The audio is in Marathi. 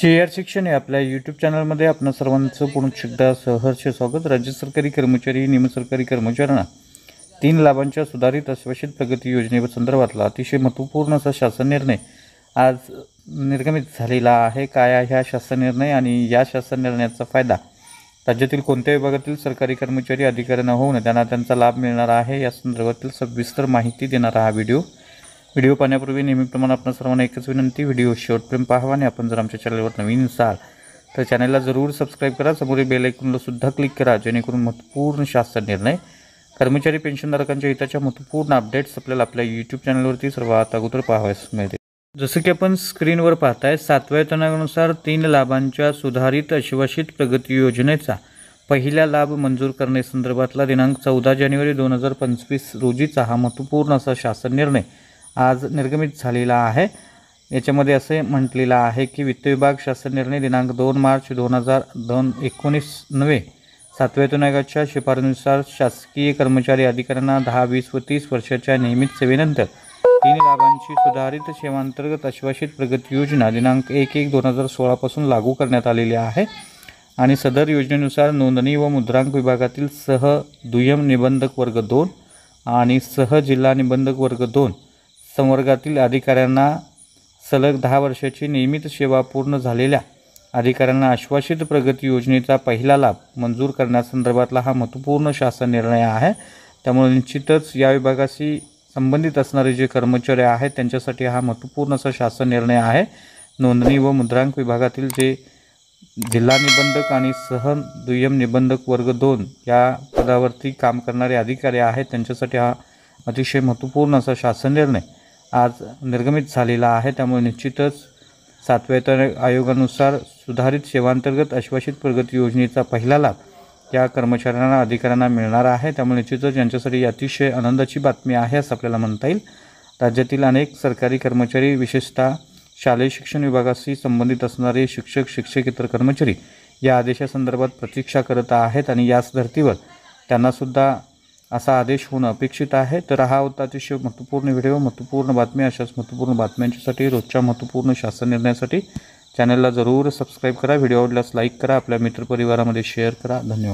JR शिक्षण या आपल्या यूट्यूब चॅनलमध्ये आपणा सर्वांचं पुन्हा एकदा सहर्ष स्वागत। राज्य सरकारी कर्मचारी निमसरकारी कर्मचाऱ्यांना 3 लाभांच्या सुधारित आश्वासित प्रगती योजनेसंदर्भातला अतिशय महत्त्वपूर्ण असा शासन निर्णय आज निर्गमित झालेला आहे। काय आहे हा शासन निर्णय आणि या शासन निर्णयाचा फायदा राज्यातील कोणत्या विभागातील सरकारी कर्मचारी अधिकाऱ्यांना होऊन त्यांना त्यांचा लाभ मिळणार आहे या संदर्भातील सविस्तर माहिती देणारा हा व्हिडिओ पाहण्यापूर्वी नेहमीप्रमाणे आपण सर्वांना एकच विनंती, व्हिडिओ शेवटपर्यंत पाहावा आणि आपण जर आमच्या चॅनलवर नवीन असाल तर चॅनलला जरूर सबस्क्राइब करा, समोरील बेल आयकॉनला सुद्धा क्लिक करा जेणेकरून महत्त्वपूर्ण शासन निर्णय कर्मचारी पेन्शनधारकांच्या हिताच्या महत्त्वपूर्ण अपडेट्स आपल्याला आपल्या यूट्यूब चॅनलवरती सर्वात अगोदर पाहावयास मिळतील। जसं की आपण स्क्रीनवर पाहताय, 7व्या वेतनानुसार 3 लाभांच्या सुधारित आश्वासित प्रगती योजनेचा पहिला लाभ मंजूर करण्यासंदर्भातला दिनांक 14 जानेवारी 2025 रोजीचा हा महत्त्वपूर्ण असा शासन निर्णय आज निर्गमित झालेला आहे। याच्यामध्ये असे म्हटलेलं आहे की वित्त विभाग शासन निर्णय दिनांक 2 मार्च 2019 नव्हे 7व्या वेतन आयोगाच्या शिफारसीनुसार शासकीय कर्मचारी अधिकाऱ्यांना 10, 20 व 30 वर्षाच्या नियमित सेवेनंतर 3 लाभांची सुधारित सेवांतर्गत आश्वासित प्रगती योजना दिनांक 1/1/2016 पासून लागू करण्यात आलेली आहे आणि सदर योजनेनुसार नोंदणी व मुद्रांक विभागातील सह दुय्यम निबंधक वर्ग 2 आणि सह जिल्हा निबंधक वर्ग 2 संवर्गातील अधिकाऱ्यांना सलग 10 वर्षाची नियमित सेवा पूर्ण झालेल्या अधिकाऱ्यांना आश्वासित प्रगती योजनेचा पहिला लाभ मंजूर करण्यासंदर्भातला हा महत्त्वपूर्ण शासन निर्णय आहे। त्यामुळे निश्चितच या विभागाशी संबंधित असणारे जे कर्मचारी आहेत त्यांच्यासाठी हा महत्त्वपूर्ण असा शासन निर्णय आहे। नोंदणी व मुद्रांक विभागातील जे जिल्हा निबंधक आणि सह दुय्यम निबंधक वर्ग 2 या पदावरती काम करणारे अधिकारी आहेत त्यांच्यासाठी हा अतिशय महत्त्वपूर्ण असा शासन निर्णय आज निर्गमित झालेला आहे। त्यामुळे निश्चितच 7व्या वेतन आयोगानुसार सुधारित सेवांतर्गत आश्वासित प्रगती योजनेचा पहिला लाभ या कर्मचाऱ्यांना अधिकाऱ्यांना मिळणार आहे। त्यामुळे निश्चितच यांच्यासाठी अतिशय आनंदाची बातमी आहे असं आपल्याला म्हणता येईल। राज्यातील अनेक सरकारी कर्मचारी विशेषतः शालेय शिक्षण विभागाशी संबंधित असणारे शिक्षक, शिक्षकेतर कर्मचारी या आदेशासंदर्भात प्रतीक्षा करत आहेत आणि याच धर्तीवर त्यांनासुद्धा असा आदेश होणं अपेक्षित आहे। तर हा होता अतिशय महत्त्वपूर्ण व्हिडिओ, महत्त्वपूर्ण बातमी। अशाच महत्त्वपूर्ण बातम्यांसाठी रोजच्या महत्त्वपूर्ण शासन निर्णयासाठी चॅनलला जरूर सबस्क्राईब करा, व्हिडिओ आवडल्यास लाईक करा, आपल्या मित्रपरिवारामध्ये शेअर करा। धन्यवाद।